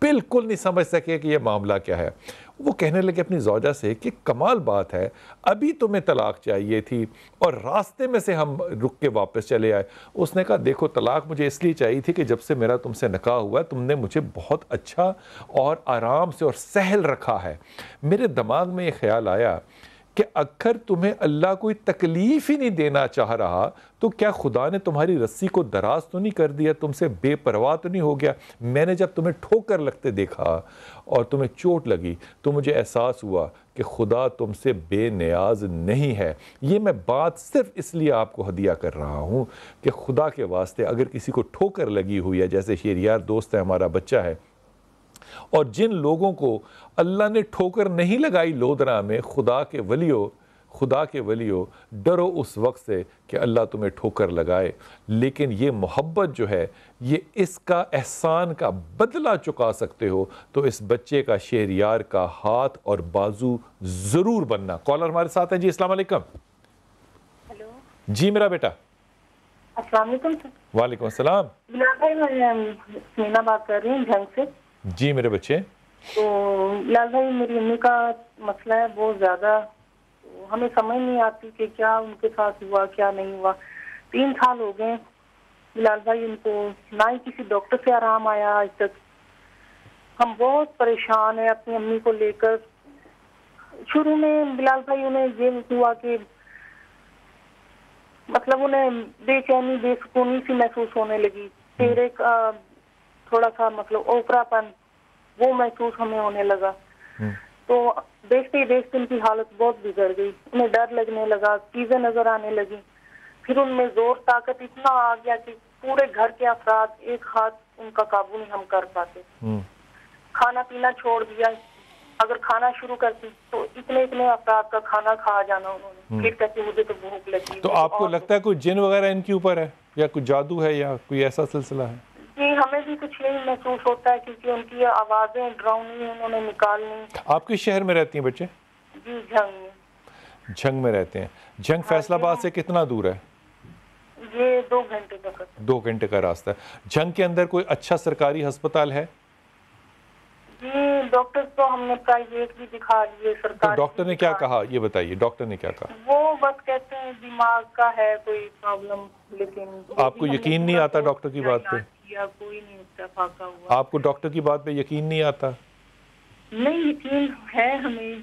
بالکل نہیں سمجھ سکے کہ یہ معاملہ کیا ہے. وہ کہنے لگے اپنی زوجہ سے کہ کمال بات ہے, ابھی تمہیں طلاق چاہیے تھی اور راستے میں سے ہم رک کے واپس چلے آئے. اس نے کہا دیکھو طلاق مجھے اس لیے چاہیے تھی کہ جب سے میرا تم سے نکاح ہوا ہے تم نے مجھے بہت اچھا اور آرام سے اور سہل رکھا ہے. میرے دماغ میں یہ خیال آیا کہ اگر تمہیں اللہ کوئی تکلیف ہی نہیں دینا چاہ رہا تو کیا خدا نے تمہاری رسی کو دراز تو نہیں کر دیا, تم سے بے پرواہ تو نہیں ہو گیا. میں نے جب تمہیں ٹھوکر لگتے دیکھا اور تمہیں چوٹ لگی تو مجھے احساس ہوا کہ خدا تم سے بے نیاز نہیں ہے. یہ میں بات صرف اس لیے آپ کو ہدیہ کر رہا ہوں کہ خدا کے واسطے اگر کسی کو ٹھوکر لگی ہوئی ہے, جیسے شہریار دوست ہے ہمارا بچہ ہے, اور جن لوگوں کو اللہ نے ٹھوکر نہیں لگائی لودھرا میں, خدا کے ولیو ڈرو اس وقت سے کہ اللہ تمہیں ٹھوکر لگائے. لیکن یہ محبت جو ہے یہ اس کا احسان کا بدلہ چکا سکتے ہو تو اس بچے کا شہریار کا ہاتھ اور بازو ضرور بننا. کالر ہمارے ساتھ ہیں جی. السلام علیکم. ہیلو جی میرا بیٹا. السلام علیکم سر. وعلیکم السلام. بلال بھائی میں سمینا بات کر رہی ہوں جھنگ سے. جی میرے بچے. تو بلال بھائی میری امی کا مسئلہ ہے بہت زیادہ, ہمیں سمجھ نہیں آتی کہ کیا ان کے ساتھ ہوا کیا نہیں ہوا. 3 سال ہو گئے بلال بھائی ان کو, نہ ہی کسی ڈاکٹر سے آرام آیا آج تک. ہم بہت پریشان ہیں اپنی امی کو لے کر. شروع میں بلال بھائی انہیں یہ ہوا کہ مطلب انہیں بے چینی بے سکونی سی محسوس ہونے لگی, پھر ایک تھوڑا سا مطلب اوپرا پن وہ محسوس ہمیں ہونے لگا. تو دیکھتے ہی دیکھتے ان کی حالت بہت بگڑ گئی, انہیں ڈر لگنے لگا, چیزیں نظر آنے لگی. پھر ان میں زور طاقت اتنا آ گیا کہ پورے گھر کے افراد ایک ہاتھ ان کا قابو نہیں ہم کر پاتے. کھانا پینا چھوڑ دیا, اگر کھانا شروع کرتی تو اتنے افراد کا کھانا کھا جانا انہوں نے. پھر کہتے مجھے تو بھوک لگی. تو آپ کو لگتا ہے کوئی جن وغیرہ ان کے اوپر ہے یا کوئی جادو ہے یا کوئی ایسا سلسلہ ہے؟ جی ہمیں بھی کچھ نہیں محسوس ہوتا ہے کیونکہ ان کی آوازیں ڈراؤنی انہوں نے نکالنی. آپ کس شہر میں رہتی ہیں بچے؟ جی جھنگ میں. جھنگ میں رہتے ہیں. جھنگ فیصل آباد سے کتنا دور ہے؟ یہ 2 گھنٹے کا. 2 گھنٹے کا راستہ ہے. جھنگ کے اندر کوئی اچھا سرکاری ہسپتال ہے؟ جی ڈاکٹر تو ہم نے پرائیویٹ بھی دکھا لیے, سرکاری. تو ڈاکٹر نے کیا کہا یہ بتائیے, ڈاکٹر نے کیا کہا؟ وہ بس کہتے ہیں دماغ کا ہے کوئی پرابلم, لیکن آپ کو یقین نہیں آتا ڈاکٹر کی بات پہ؟ کوئی نہیں اتفاق ہوا. آپ کو ڈاکٹر کی بات پہ یقین نہیں آتا؟ نہیں یقین ہے ہمیں,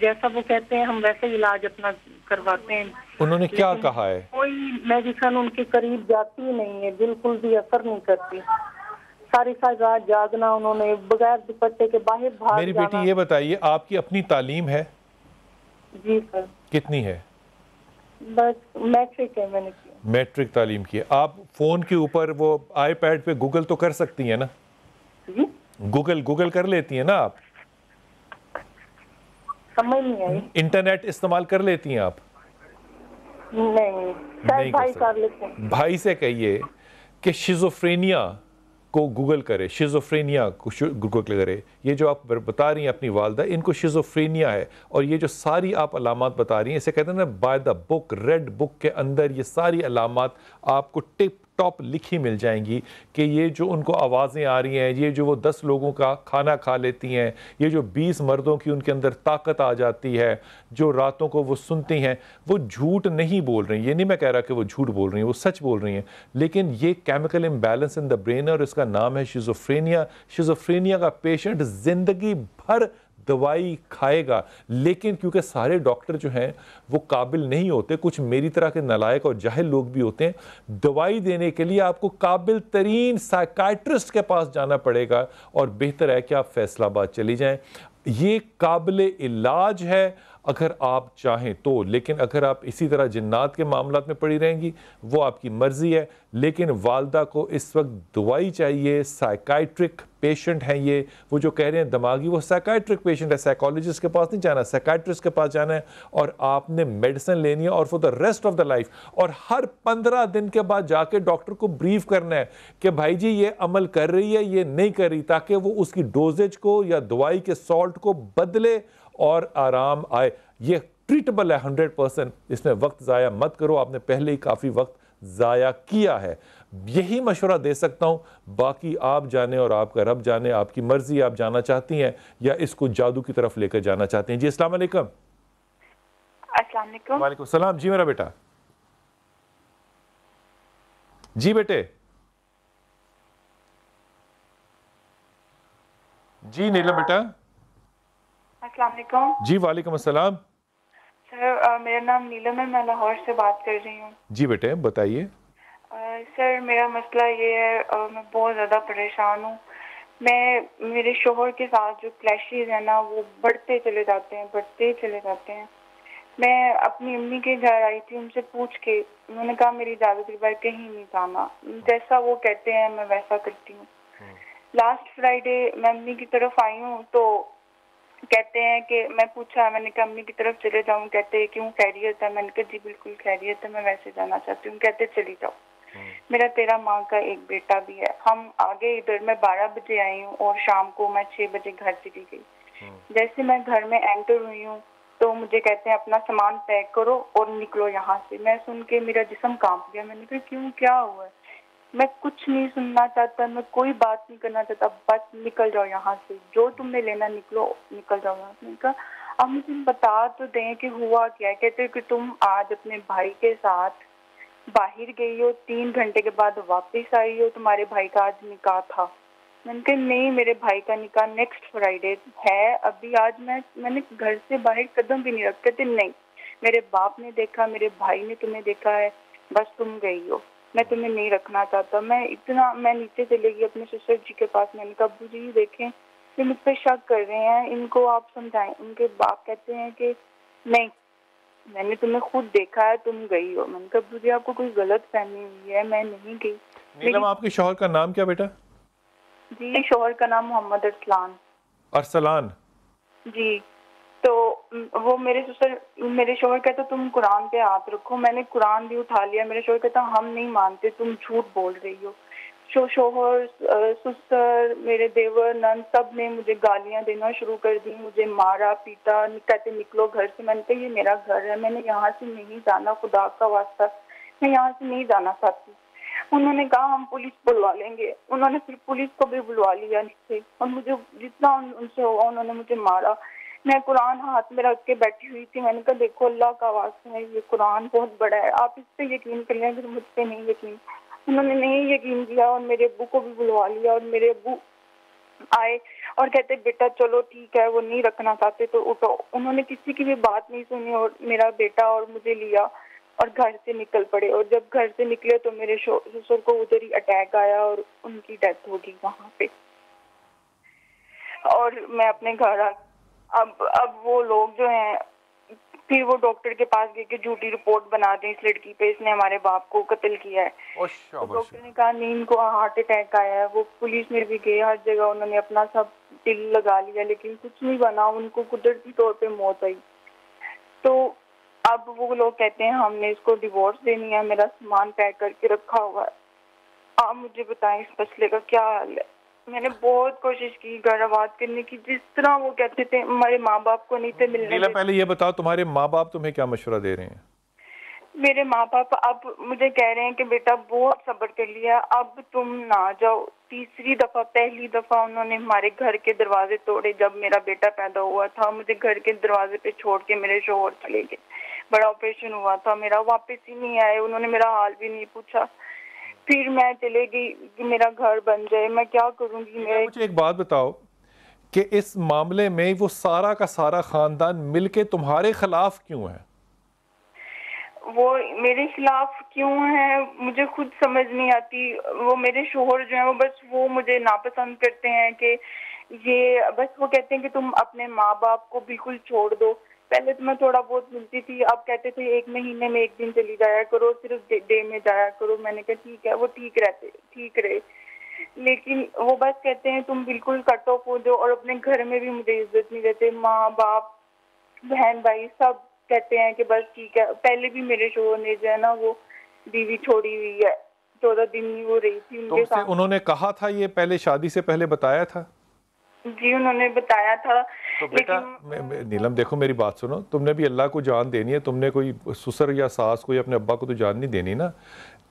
جیسا وہ کہتے ہیں ہم ویسے علاج اپنا کرواتے ہیں. انہوں نے کیا کہا ہے؟ کوئی میڈیسن ان کے قریب جاتی نہیں ہے, بالکل بھی اثر نہیں کرتی. ساری رات جاگنا, انہوں نے بغیر دوپٹے کے باہر بھاگ جانا. میری بیٹی یہ بتائیے آپ کی اپنی تعلیم ہے؟ جی سر. کتنی ہے؟ بس میٹرک ہے میں نے کی. میٹرک تعلیم کی ہے. آپ فون کے اوپر وہ آئی پیڈ پہ گوگل تو کر سکتی ہیں نا؟ جی گوگل کر لیتی ہیں نا آپ؟ سمجھ نہیں آئی. انٹرنیٹ استعمال کر لیتی ہیں آپ؟ نہیں شاید بھائی کر لیتے ہیں. بھائی سے کہیے کہ شیزوفرینیا کو گوگل کرے, شیزوفرینیا کو گوگل کرے. یہ جو آپ بتا رہی ہیں اپنی والدہ, ان کو شیزوفرینیا ہے, اور یہ جو ساری آپ علامات بتا رہی ہیں اسے کہتے ہیں نا بائی دا بک, ریڈ بک کے اندر یہ ساری علامات آپ کو ٹپ ٹاپ لکھی مل جائیں گی کہ یہ جو ان کو آوازیں آ رہی ہیں, یہ جو وہ 10 لوگوں کا کھانا کھا لیتی ہیں, یہ جو 20 مردوں کی ان کے اندر طاقت آ جاتی ہے, جو راتوں کو وہ سنتی ہیں, وہ جھوٹ نہیں بول رہی ہیں. یہ نہیں میں کہہ رہا کہ وہ جھوٹ بول رہی ہیں, وہ سچ بول رہی ہیں. لیکن یہ chemical imbalance in the brain ہے اور اس کا نام ہے شیزوفرینیا. شیزوفرینیا کا پیشنٹ زندگی بھر دوائی کھائے گا, لیکن کیونکہ سارے ڈاکٹر جو ہیں وہ قابل نہیں ہوتے, کچھ میری طرح کے نالائق اور جاہل لوگ بھی ہوتے ہیں, دوائی دینے کے لیے آپ کو قابل ترین سائیکائٹرسٹ کے پاس جانا پڑے گا, اور بہتر ہے کہ آپ فیصل آباد چلی جائیں. یہ قابل علاج ہے اگر آپ چاہیں تو, لیکن اگر آپ اسی طرح جنات کے معاملات میں پڑی رہیں گی وہ آپ کی مرضی ہے. لیکن والدہ کو اس وقت دوائی چاہیے, سائیکائٹرک پیشنٹ ہیں یہ, وہ جو کہہ رہے ہیں دماغی, وہ سائیکائٹرک پیشنٹ ہے, سائیکالوجسٹ کے پاس نہیں جانا, سائیکائٹرسٹ کے پاس جانا ہے, اور آپ نے میڈیسن لینی ہے اور for the rest of the life. اور ہر 15 دن کے بعد جا کے ڈاکٹر کو بریف کرنا ہے کہ بھائی جی یہ عمل کر رہی ہے, یہ نہیں کر رہی, تاکہ وہ اس کی ڈوزیج کو یا دوائی کے سالٹ کو بدلے اور آرام آئے. یہ ٹریٹبل ہے 100%. اس میں وقت ضائع مت کرو, آپ نے پہلے ہی کافی وقت ضائع کیا ہے. یہی مشورہ دے سکتا ہوں، باقی آپ جانے اور آپ کا رب جانے، آپ کی مرضی، آپ جانا چاہتی ہیں یا اس کو جادو کی طرف لے کر جانا چاہتی ہیں۔ جی السلام علیکم۔ السلام علیکم۔ وعلیکم السلام۔ جی میرا بیٹا، جی بیٹے، جی نیلم بیٹا۔ السلام علیکم۔ جی وعلیکم السلام۔ سر میرا نام نیلم ہے، میں لاہور سے بات کر رہی ہوں۔ جی بیٹے بتائیے۔ سر میرا مسئلہ یہ ہے، میں بہت زیادہ پریشان ہوں۔ میرے شوہر کے ساتھ جو کلیشز ہیں نا وہ بڑھتے چلے جاتے ہیں۔ میں اپنی امی کے گھر آئی تھی، ان سے پوچھ کے انہوں نے کہا میری اجازت کے بغیر کہیں نہیں جانا، جیسا وہ کہتے ہیں میں ویسا کرتی ہوں۔ لاسٹ فرائیڈے میں امی کی طرف آئی ہوں تو کہتے ہیں کہ میں نے کہا امی کی طرف چلے جاؤں، کہتے ہیں کیوں خیریت ہے؟ میں نے کہا جی بالکل خیریت ہے، میں ویسے جانا چاہتی ہوں۔ کہتے چلی جاؤ، میرا 13 ماہ کا ایک بیٹا بھی ہے۔ ہم آگے ادھر میں 12 بجے آئی ہوں اور شام کو میں 6 بجے گھر چلی گئی۔ جیسے میں گھر میں انٹر ہوئی ہوں تو مجھے کہتے ہیں اپنا سامان پیک کرو اور نکلو یہاں سے۔ میں سن کے میرا جسم کانپ گیا، میں نے کہا کیوں، کیا ہوا ہے؟ میں کچھ نہیں سننا چاہتا، میں کوئی بات نہیں کرنا چاہتا، بس نکل جاؤ یہاں سے، جو تم نے لینا نکل جاؤ یہاں سے۔ میں نے کہا اب مجھے بتا تو دیں کہ ہوا کیا ہے۔ کہتے کہ تم آج اپنے بھائی کے ساتھ باہر گئی ہو، 3 گھنٹے کے بعد واپس آئی ہو، تمہارے بھائی کا آج نکاح تھا۔ میں نے کہا نہیں، میرے بھائی کا نکاح نیکسٹ فرائیڈے ہے، ابھی آج میں نے گھر سے باہر قدم بھی نہیں رکھتے تھے۔ نہیں، میرے باپ نے دیکھا، میرے بھائی نے تمہیں دیکھا ہے، بس تم گئی ہو، میں تمہیں نہیں رکھنا چاہتا۔ میں نیچے چلے گئی اپنے سسر جی کے پاس، میں نے کہا ابو جی دیکھیں یہ مجھ پہ شک کر رہے ہیں، ان کو آپ سمجھائیں۔ ان کے باپ کہتے ہیں کہ نہیں، میں نے تمہیں خود دیکھا ہے، تم گئی ہو۔ میں نے کہا ابو جی آپ کو کوئی غلط فہمی ہوئی ہے، میں نہیں گئی۔ نیلم آپ کے شوہر کا نام کیا بیٹا؟ جی شوہر کا نام محمد ارسلان۔ جی، تو وہ میرے شوہر کہتا تم قرآن پہ ہاتھ رکھو، میں نے قرآن بھی اٹھا لیا۔ میرے شوہر کہتا ہم نہیں مانتے، تم جھوٹ بول رہی ہو۔ شوہر، سسر، میرے دیور، نند سب نے مجھے گالیاں دینا شروع کر دی، مجھے مارا پیٹا، کہتے نکلو گھر سے۔ میں نے کہا یہ میرا گھر ہے، میں نے یہاں سے نہیں جانا، خدا کا واسطہ میں یہاں سے نہیں جانا چاہتی۔ انہوں نے کہا ہم پولیس بلوا لیں گے، انہوں نے پھر پولیس کو بھی بلوا لیا نیچے، اور مجھے جتنا ان سے ہوا انہوں نے مجھے مارا۔ میں قرآن ہاتھ میں رکھ کے بیٹھی ہوئی تھی، میں نے کہا دیکھو اللہ کا واسطہ ہے، یہ قرآن بہت بڑا ہے، آپ اس پہ یقین کر لیں، پھر مجھ پہ نہیں یقین۔ انہوں نے نہیں یقین کیا اور میرے ابو کو بھی بلوا لیا، اور میرے ابو آئے اور کہتے بیٹا چلو ٹھیک ہے، وہ نہیں رکھنا چاہتے تو اٹھو۔ انہوں نے کسی کی بھی بات نہیں سنی اور میرا بیٹا اور مجھے لیا اور گھر سے نکل پڑے۔ اور جب گھر سے نکلے تو میرے سسر کو ادھر ہی اٹیک آیا اور ان کی ڈیتھ ہو گئی وہاں پہ۔ اور میں اپنے گھر اب وہ لوگ جو ہیں پھر وہ ڈاکٹر کے پاس گئے کہ جھوٹی رپورٹ بنا دیں اس لڑکی پہ، اس نے ہمارے باپ کو قتل کیا ہے۔ ڈاکٹر نے کہا نہیں ان کو ہارٹ اٹیک آیا ہے۔ وہ پولیس میں بھی گئے، ہر جگہ انہوں نے اپنا سب دل لگا لیا لیکن کچھ نہیں بنا، ان کو قدرتی طور پہ موت آئی۔ تو اب وہ لوگ کہتے ہیں ہم نے اس کو ڈیورس دینی ہے، میرا سامان پیک کر کے رکھا ہوا ہے۔ آپ مجھے بتائیں اس مسئلے کا کیا حل ہے؟ میں نے بہت کوشش کی گھر آباد کرنے کی، جس طرح وہ کہتے تھے ہمارے ماں باپ کو نہیں تھے ملنے نیلم پہلے یہ بتاؤ تمہارے ماں باپ تمہیں کیا مشورہ دے رہے ہیں؟ میرے ماں باپ اب مجھے کہہ رہے ہیں کہ بیٹا بہت صبر کر لیا، اب تم نہ جاؤ۔ پہلی دفعہ انہوں نے ہمارے گھر کے دروازے توڑے جب میرا بیٹا پیدا ہوا تھا، مجھے گھر کے دروازے پہ چھوڑ کے میرے شوہر چلے گئے۔ بڑا آپریشن ہوا تھا میرا، واپس ہی نہیں آئے، انہوں نے میرا حال بھی نہیں پوچھا۔ پھر میں چلے گئی کہ میرا گھر بن جائے، میں کیا کروں گی؟ مجھے ایک بات بتاؤ کہ اس معاملے میں وہ سارا کا سارا خاندان مل کے تمہارے خلاف کیوں ہے؟ وہ میرے خلاف کیوں ہے مجھے خود سمجھ نہیں آتی۔ وہ میرے شوہر جو ہیں وہ بس وہ مجھے ناپسند کرتے ہیں کہ یہ بس وہ کہتے ہیں کہ تم اپنے ماں باپ کو بالکل چھوڑ دو۔ پہلے تو میں تھوڑا بہت ملتی تھی، اب کہتے تھے 1 مہینے میں 1 دن چلی جایا کرو، صرف ڈے میں جایا کرو۔ میں نے کہا ٹھیک ہے، وہ ٹھیک رہے، لیکن وہ بس کہتے ہیں تم بالکل کٹ آف ہو جاؤ، اور اپنے گھر میں بھی مجھے عزت نہیں دیتے، ماں باپ بہن بھائی سب کہتے ہیں کہ بس ٹھیک ہے۔ پہلے بھی میرے شوہر نے جو ہے نا وہ بیوی چھوڑی ہوئی ہے، 14 دن ہی وہ رہی تھی ان کے ساتھ۔ انہوں نے کہا تھا یہ پہلے شادی سے پہلے بتایا تھا؟ جی انہوں نے بتایا تھا۔ تو بیٹا نیلم دیکھو میری بات سنو، تم نے بھی اللہ کو جان دینی ہے، تم نے کوئی سسر یا ساس کو یا اپنے ابا کو تو جان نہیں دینی نا۔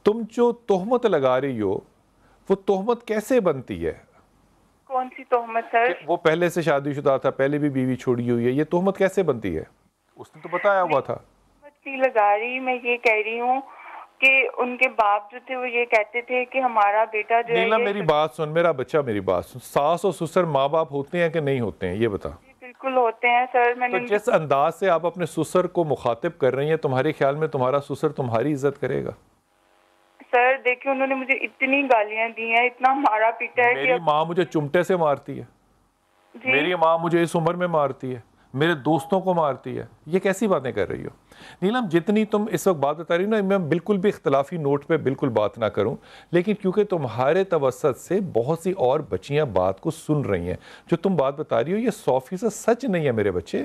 تم جو تہمت لگا رہی ہو وہ تہمت کیسے بنتی ہے؟ کون سی تہمت سر؟ وہ پہلے سے شادی شدہ تھا، پہلے بھی بیوی چھوڑی ہوئی ہے، یہ تہمت کیسے بنتی ہے؟ اس نے تو بتایا ہوا تھا. تہمت نہیں لگا رہی، میں یہ کہہ رہی ہوں کہ ان کے باپ جو تھے وہ یہ کہتے تھے کہ ہمارا بیٹا جو ہے. نیلا میری بات سن، میرا بچہ میری بات سن، ساس اور سسر ماں باپ ہوتے ہیں کہ نہیں ہوتے ہیں یہ بتا. بالکل ہوتے ہیں سر. میں تو نے جس انداز سے آپ اپنے سسر کو مخاطب کر رہی ہیں، تمہارے خیال میں تمہارا سسر تمہاری عزت کرے گا؟ سر دیکھیں انہوں نے مجھے اتنی گالیاں دی ہیں، اتنا مارا پیٹا ہے. میری ماں مجھے چمٹے سے مارتی ہے، میری ماں مجھے اس عمر میں مارتی ہے، میرے دوستوں کو مارتی ہے. یہ کیسی باتیں کر رہی ہو نیلم؟ جتنی تم اس وقت بات بتا رہی ہو نا، میں بالکل بھی اختلافی نوٹ پہ بالکل بات نہ کروں، لیکن کیونکہ تمہارے توسط سے بہت سی اور بچیاں بات کو سن رہی ہیں، جو تم بات بتا رہی ہو یہ 100% سچ نہیں ہے میرے بچے.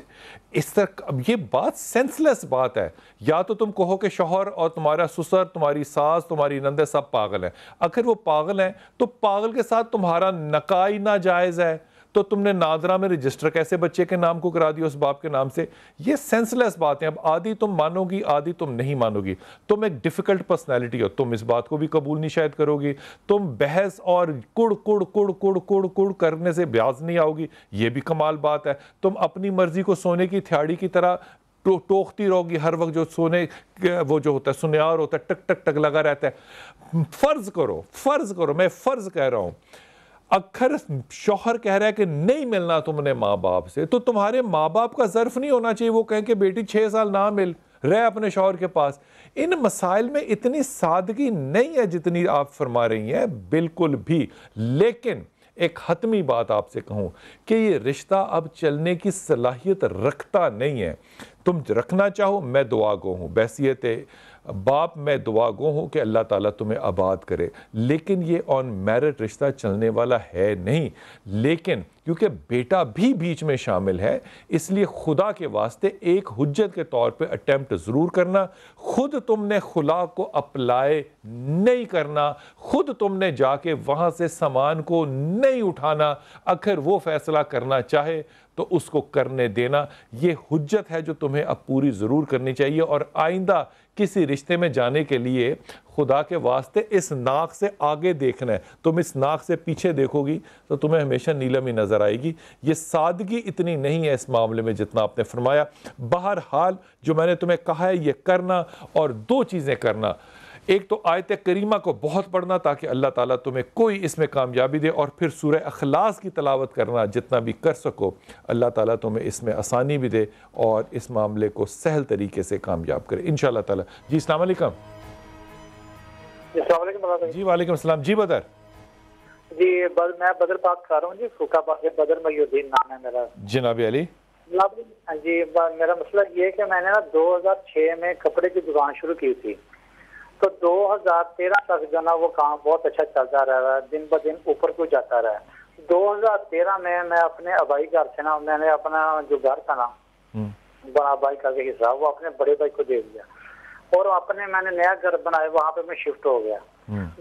اس طرح اب یہ بات سینسلیس بات ہے. یا تو تم کہو کہ شوہر اور تمہارا سسر، تمہاری ساس، تمہاری نندے سب پاگل ہیں. اگر وہ پاگل ہیں تو پاگل کے ساتھ تمہارا نکاح ہی ناجائز ہے، تو تم نے نادرہ میں رجسٹر کیسے بچے کے نام کو کرا دیا اس باپ کے نام سے؟ یہ سینسلیس باتیں. اب آدھی تم مانو گی، آدھی تم نہیں مانو گی. تم ایک ڈیفیکلٹ پرسنالٹی ہو، تم اس بات کو بھی قبول نہیں شاید کرو گی. تم بحث اور کڑ کرنے سے باز نہیں آؤ گی، یہ بھی کمال بات ہے. تم اپنی مرضی کو سونے کی تھیاڑی کی طرح ٹوکتی رہو گی ہر وقت. جو سونے وہ جو ہوتا ہے سنیار ہوتا ہے، ٹک ٹک ٹک لگا رہتا ہے. فرض کرو میں فرض کہہ رہا ہوں، اکھر شوہر کہہ رہا ہے کہ نہیں ملنا تم نے ماں باپ سے، تو تمہارے ماں باپ کا ظرف نہیں ہونا چاہیے وہ کہیں کہ بیٹی 6 سال نہ مل رہے اپنے شوہر کے پاس. ان مسائل میں اتنی سادگی نہیں ہے جتنی آپ فرما رہی ہیں، بالکل بھی. لیکن ایک حتمی بات آپ سے کہوں کہ یہ رشتہ اب چلنے کی صلاحیت رکھتا نہیں ہے. تم رکھنا چاہو، میں دعا گو ہوں، بحیثیت باپ میں دعا گو ہوں کہ اللہ تعالیٰ تمہیں آباد کرے. لیکن یہ آن میرٹ رشتہ چلنے والا ہے نہیں. لیکن کیونکہ بیٹا بھی بیچ میں شامل ہے، اس لیے خدا کے واسطے ایک حجت کے طور پہ اٹیمپٹ ضرور کرنا. خود تم نے خلا کو اپلائے نہیں کرنا، خود تم نے جا کے وہاں سے سامان کو نہیں اٹھانا. اگر وہ فیصلہ کرنا چاہے تو اس کو کرنے دینا. یہ حجت ہے جو تمہیں اب پوری ضرور کرنی چاہیے. اور آئندہ کسی رشتے میں جانے کے لیے خدا کے واسطے اس ناک سے آگے دیکھنا ہے. تم اس ناک سے پیچھے دیکھو گی تو تمہیں ہمیشہ نیلم ہی نظر آئے گی. یہ سادگی اتنی نہیں ہے اس معاملے میں جتنا آپ نے فرمایا. بہرحال جو میں نے تمہیں کہا ہے یہ کرنا، اور 2 چیزیں کرنا. ایک تو آیت کریمہ کو بہت پڑھنا تاکہ اللہ تعالیٰ تمہیں کوئی اس میں کامیابی دے، اور پھر سورہ اخلاص کی تلاوت کرنا جتنا بھی کر سکو. اللہ تعالیٰ تمہیں اس میں آسانی بھی دے اور اس معاملے کو سہل طریقے سے کامیاب کرے انشاءاللہ تعالیٰ. جی السلام علیکم. السلام علیکم. جی وعلیکم السلام. جی بدر. جی میں بدر بات کر رہا ہوں جی، فوکا بات سے. بدر محی الدین نام ہے میرا. جناب علی. جی میرا مسئلہ یہ ہے کہ میں نے 2006 میں کپڑے کی دکان شروع کی تھی، تو 2013 تک جو نا وہ کام بہت اچھا چلتا رہا، دن بہ دن اوپر کو جاتا رہا. 2013 میں اپنے ابائی گھر سے نا، میں نے اپنا جو گھر تھا نا بڑا ابائی کا حصہ وہ اپنے بڑے بھائی کو دے دیا، اور اپنے میں نے نیا گھر بنایا، وہاں پہ میں شفٹ ہو گیا.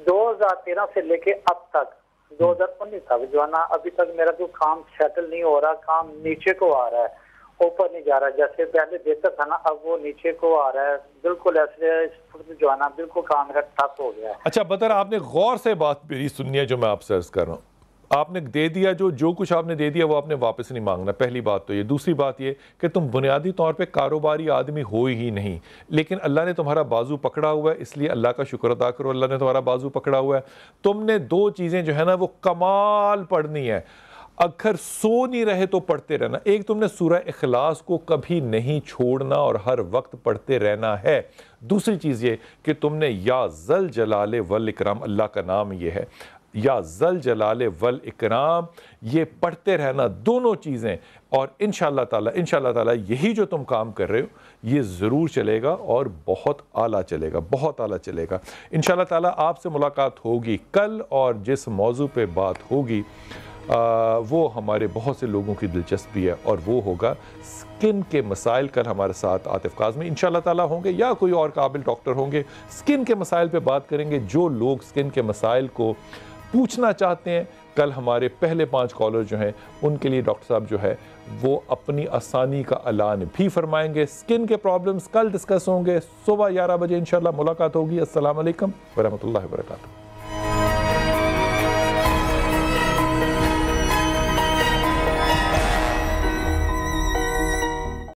2013 سے لے کے اب تک 2019 تک جو ہے نا ابھی تک میرا جو کام سیٹل نہیں ہو رہا. کام نیچے کو آ رہا ہے، اوپر نہیں جا رہا. جیسے پہلے بہتر تھا نا، اب وہ نیچے کو آ رہا ہے. بالکل ایسے جو ہے نا بالکل کام میرا ٹھپ ہو گیا ہے. اچھا بدر، آپ نے غور سے بات میری سننی ہے جو میں آپ سے عرض کر رہا ہوں. آپ نے دے دیا جو کچھ آپ نے دے دیا وہ آپ نے واپس نہیں مانگنا. پہلی بات تو یہ. دوسری بات یہ کہ تم بنیادی طور پہ کاروباری آدمی ہو ہی نہیں، لیکن اللہ نے تمہارا بازو پکڑا ہوا ہے، اس لیے اللہ کا شکر ادا کرو. اللہ نے تمہارا بازو پکڑا ہوا ہے. تم نے 2 چیزیں جو ہے نا وہ کمال پڑھنی ہے. اگر سو نہیں رہے تو پڑھتے رہنا. ایک تم نے سورہ اخلاص کو کبھی نہیں چھوڑنا اور ہر وقت پڑھتے رہنا ہے. دوسری چیز یہ کہ تم نے یا ذل جلال والاکرام، اللہ کا نام یہ ہے، یا ذل جلال والاکرام، یہ پڑھتے رہنا. دونوں چیزیں. اور انشاءاللہ تعالیٰ یہی جو تم کام کر رہے ہو یہ ضرور چلے گا اور بہت اعلیٰ چلے گا، بہت اعلیٰ چلے گا. انشاءاللہ تعالیٰ آپ سے ملاقات ہوگی کل، اور جس موضوع پہ بات ہوگی وہ ہمارے بہت سے لوگوں کی دلچسپی ہے، اور وہ ہوگا سکن کے مسائل. کل ہمارے ساتھ عاطف کاظمی انشاءاللہ تعالیٰ ہوں گے، یا کوئی اور قابل ڈاکٹر ہوں گے. سکن کے مسائل پہ بات کریں گے. جو لوگ سکن کے مسائل کو پوچھنا چاہتے ہیں، کل ہمارے پہلے 5 کالر جو ہیں ان کے لیے ڈاکٹر صاحب جو ہے وہ اپنی آسانی کا اعلان بھی فرمائیں گے. سکن کے پرابلمز کل ڈسکس ہوں گے. صبح 11 بجے انشاءاللہ ملاقات ہوگی. السلام علیکم ورحمۃ اللہ وبرکاتہ.